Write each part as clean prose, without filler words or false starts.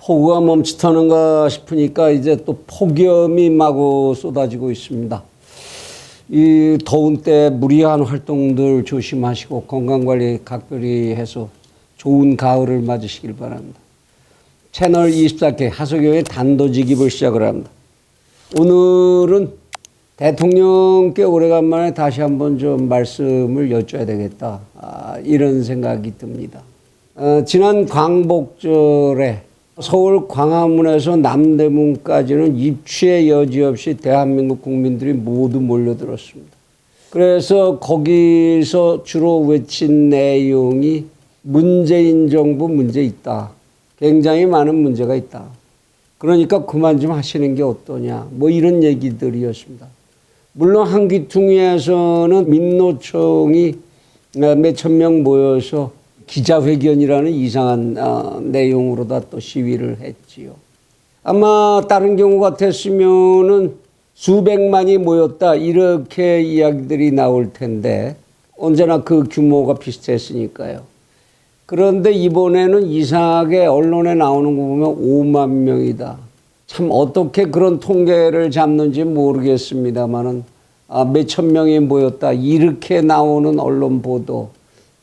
폭우가 멈칫하는가 싶으니까 이제 또 폭염이 마구 쏟아지고 있습니다. 이 더운 때 무리한 활동들 조심하시고 건강관리 각별히 해서 좋은 가을을 맞으시길 바랍니다. 채널 24K 하석영의 단도직입을 시작을 합니다. 오늘은 대통령께 오래간만에 다시 한번 좀 말씀을 여쭤야 되겠다. 이런 생각이 듭니다. 지난 광복절에 서울 광화문에서 남대문까지는 입추의 여지 없이 대한민국 국민들이 모두 몰려들었습니다. 그래서 거기서 주로 외친 내용이 문재인 정부 문제 있다. 굉장히 많은 문제가 있다. 그러니까 그만 좀 하시는 게 어떠냐. 뭐 이런 얘기들이었습니다. 물론 한기퉁에서는 민노총이 몇천 명 모여서 기자회견이라는 이상한 내용으로다 또 시위를 했지요. 아마 다른 경우 같았으면은 수백만이 모였다 이렇게 이야기들이 나올 텐데 언제나 그 규모가 비슷했으니까요. 그런데 이번에는 이상하게 언론에 나오는 거 보면 5만 명이다. 참 어떻게 그런 통계를 잡는지 모르겠습니다만은 몇천 명이 모였다 이렇게 나오는 언론 보도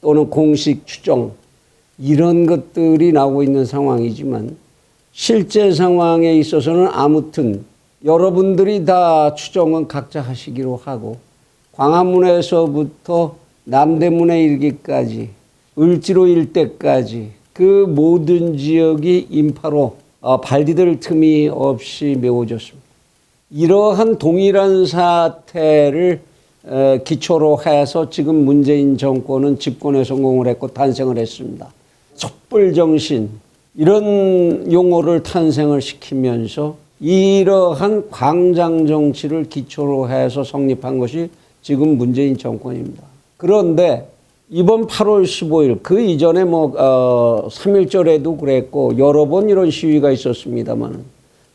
또는 공식 추정 이런 것들이 나오고 있는 상황이지만 실제 상황에 있어서는 아무튼 여러분들이 다 추정은 각자 하시기로 하고 광화문에서부터 남대문에 이르기까지 을지로 일대까지 그 모든 지역이 인파로 발 디딜 틈이 없이 메워졌습니다. 이러한 동일한 사태를 기초로 해서 지금 문재인 정권은 집권에 성공을 했고 탄생을 했습니다. 촛불정신 이런 용어를 탄생을 시키면서 이러한 광장정치를 기초로 해서 성립한 것이 지금 문재인 정권입니다. 그런데 이번 8월 15일 그 이전에 3.1절에도 그랬고 여러 번 이런 시위가 있었습니다만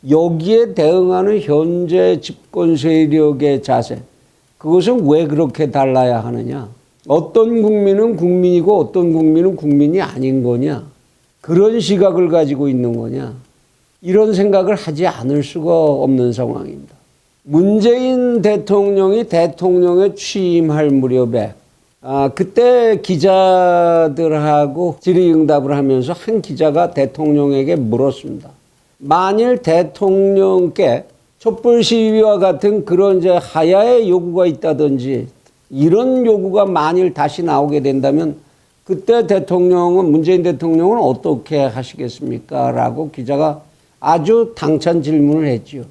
여기에 대응하는 현재 집권 세력의 자세 그것은 왜 그렇게 달라야 하느냐? 어떤 국민은 국민이고 어떤 국민은 국민이 아닌 거냐? 그런 시각을 가지고 있는 거냐? 이런 생각을 하지 않을 수가 없는 상황입니다. 문재인 대통령이 대통령에 취임할 무렵에 그때 기자들하고 질의응답을 하면서 한 기자가 대통령에게 물었습니다. 만일 대통령께 촛불 시위와 같은 그런 이제 하야의 요구가 있다든지 이런 요구가 만일 다시 나오게 된다면 그때 대통령은 문재인 대통령은 어떻게 하시겠습니까? 라고 기자가 아주 당찬 질문을 했지요.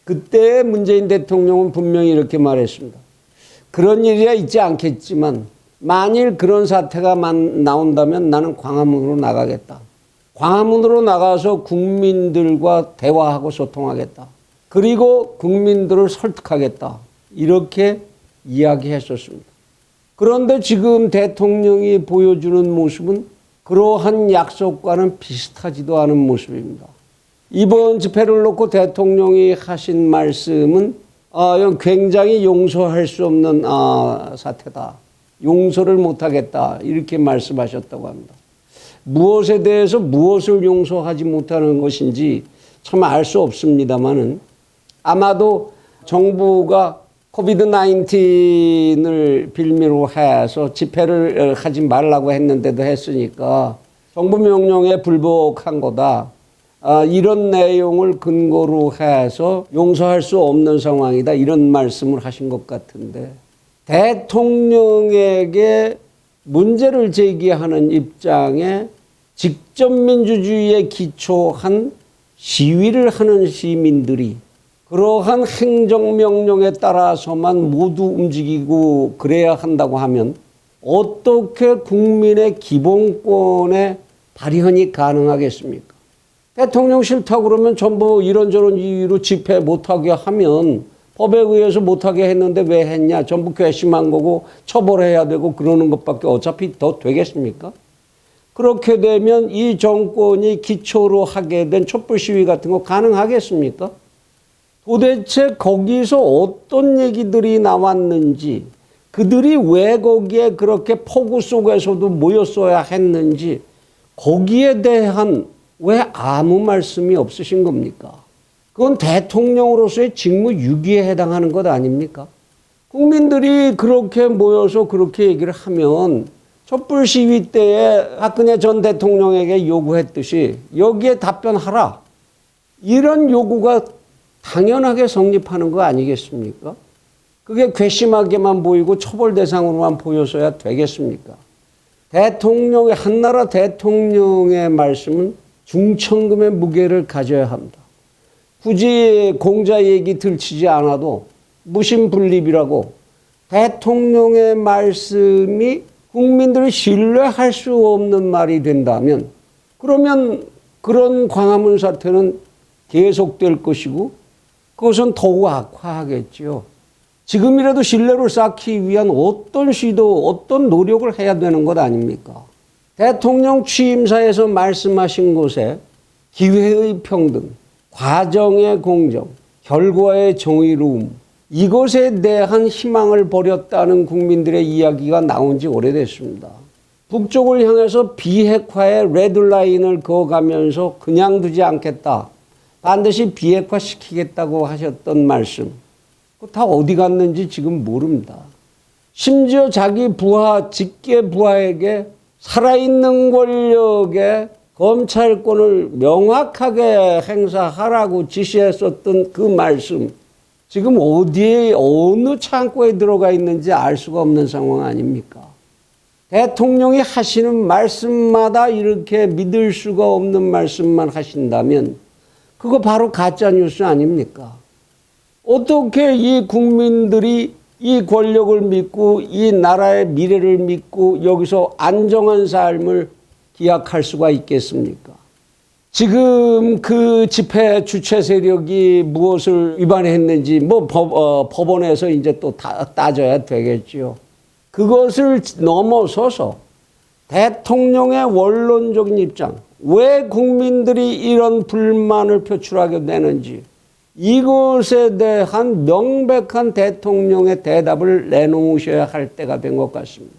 그때 문재인 대통령은 분명히 이렇게 말했습니다. 그런 일이야 있지 않겠지만 만일 그런 사태가 나온다면 나는 광화문으로 나가겠다. 광화문으로 나가서 국민들과 대화하고 소통하겠다. 그리고 국민들을 설득하겠다. 이렇게 이야기했었습니다. 그런데 지금 대통령이 보여주는 모습은 그러한 약속과는 비슷하지도 않은 모습입니다. 이번 집회를 놓고 대통령이 하신 말씀은 굉장히 용서할 수 없는 사태다. 용서를 못하겠다. 이렇게 말씀하셨다고 합니다. 무엇에 대해서 무엇을 용서하지 못하는 것인지 참 알 수 없습니다만은 아마도 정부가 코비드-19을 빌미로 해서 집회를 하지 말라고 했는데도 했으니까 정부 명령에 불복한 거다. 이런 내용을 근거로 해서 용서할 수 없는 상황이다. 이런 말씀을 하신 것 같은데 대통령에게 문제를 제기하는 입장에 직접 민주주의에 기초한 시위를 하는 시민들이 그러한 행정명령에 따라서만 모두 움직이고 그래야 한다고 하면 어떻게 국민의 기본권의 발현이 가능하겠습니까? 대통령 싫다고 그러면 전부 이런저런 이유로 집회 못하게 하면 법에 의해서 못하게 했는데 왜 했냐? 전부 괘씸한 거고 처벌해야 되고 그러는 것밖에 어차피 더 되겠습니까? 그렇게 되면 이 정권이 기초로 하게 된 촛불 시위 같은 거 가능하겠습니까? 도대체 거기서 어떤 얘기들이 나왔는지 그들이 왜 거기에 그렇게 폭우 속에서도 모였어야 했는지 거기에 대한 왜 아무 말씀이 없으신 겁니까? 그건 대통령으로서의 직무 유기에 해당하는 것 아닙니까? 국민들이 그렇게 모여서 그렇게 얘기를 하면 촛불 시위 때에 박근혜 전 대통령에게 요구했듯이 여기에 답변하라. 이런 요구가 당연하게 성립하는 거 아니겠습니까? 그게 괘씸하게만 보이고 처벌 대상으로만 보여서야 되겠습니까? 한나라 대통령의 말씀은 중천금의 무게를 가져야 합니다. 굳이 공자 얘기 들치지 않아도 무신분립이라고 대통령의 말씀이 국민들이 신뢰할 수 없는 말이 된다면 그러면 그런 광화문 사태는 계속될 것이고 그것은 더욱 악화하겠죠. 지금이라도 신뢰를 쌓기 위한 어떤 시도, 어떤 노력을 해야 되는 것 아닙니까? 대통령 취임사에서 말씀하신 것에 기회의 평등, 과정의 공정, 결과의 정의로움, 이것에 대한 희망을 버렸다는 국민들의 이야기가 나온 지 오래됐습니다. 북쪽을 향해서 비핵화의 레드라인을 그어가면서 그냥 두지 않겠다. 반드시 비핵화시키겠다고 하셨던 말씀. 그거 다 어디 갔는지 지금 모릅니다. 심지어 자기 부하, 직계 부하에게 살아있는 권력의 검찰권을 명확하게 행사하라고 지시했었던 그 말씀. 지금 어디에, 어느 창고에 들어가 있는지 알 수가 없는 상황 아닙니까? 대통령이 하시는 말씀마다 이렇게 믿을 수가 없는 말씀만 하신다면 그거 바로 가짜뉴스 아닙니까? 어떻게 이 국민들이 이 권력을 믿고 이 나라의 미래를 믿고 여기서 안정한 삶을 기약할 수가 있겠습니까? 지금 그 집회 주최 세력이 무엇을 위반했는지 법원에서 이제 또 따져야 되겠죠. 그것을 넘어서서 대통령의 원론적인 입장, 왜 국민들이 이런 불만을 표출하게 되는지 이것에 대한 명백한 대통령의 대답을 내놓으셔야 할 때가 된 것 같습니다.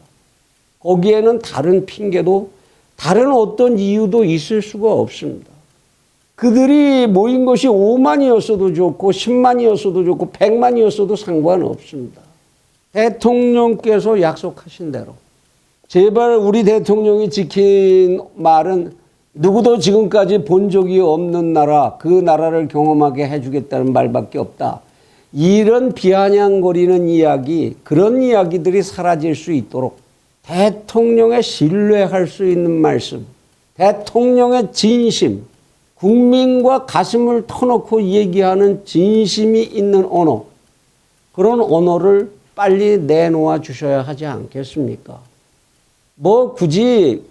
거기에는 다른 핑계도 다른 어떤 이유도 있을 수가 없습니다. 그들이 모인 것이 5만이었어도 좋고 10만이었어도 좋고 100만이었어도 상관없습니다. 대통령께서 약속하신 대로 제발 우리 대통령이 지킨 말은 누구도 지금까지 본 적이 없는 나라, 그 나라를 경험하게 해주겠다는 말밖에 없다. 이런 비아냥거리는 이야기, 그런 이야기들이 사라질 수 있도록 대통령의 신뢰할 수 있는 말씀, 대통령의 진심, 국민과 가슴을 터놓고 얘기하는 진심이 있는 언어, 그런 언어를 빨리 내놓아 주셔야 하지 않겠습니까? 굳이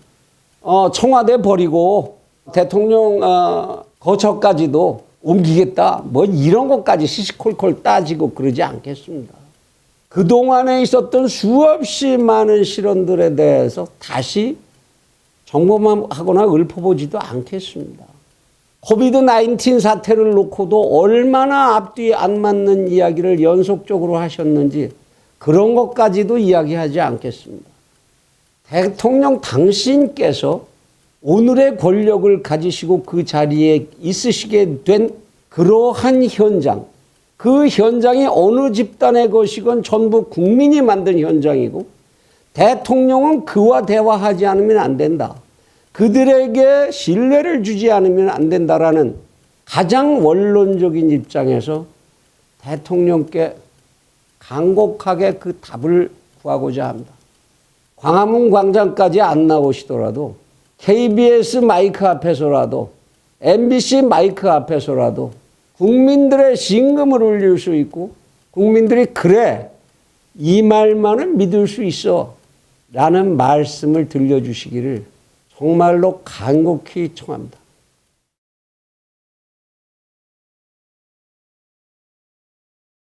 청와대 버리고 대통령 거처까지도 옮기겠다, 이런 것까지 시시콜콜 따지고 그러지 않겠습니다. 그동안에 있었던 수없이 많은 실언들에 대해서 다시 점검하거나 읊어보지도 않겠습니다. 코비드-19 사태를 놓고도 얼마나 앞뒤 안 맞는 이야기를 연속적으로 하셨는지 그런 것까지도 이야기하지 않겠습니다. 대통령 당신께서 오늘의 권력을 가지시고 그 자리에 있으시게 된 그러한 현장, 그 현장이 어느 집단의 것이건 전부 국민이 만든 현장이고 대통령은 그와 대화하지 않으면 안 된다. 그들에게 신뢰를 주지 않으면 안 된다라는 가장 원론적인 입장에서 대통령께 간곡하게 그 답을 구하고자 합니다. 광화문 광장까지 안 나오시더라도 KBS 마이크 앞에서라도 MBC 마이크 앞에서라도 국민들의 심금을 울릴 수 있고 국민들이 그래 이 말만은 믿을 수 있어 라는 말씀을 들려주시기를 정말로 간곡히 청합니다.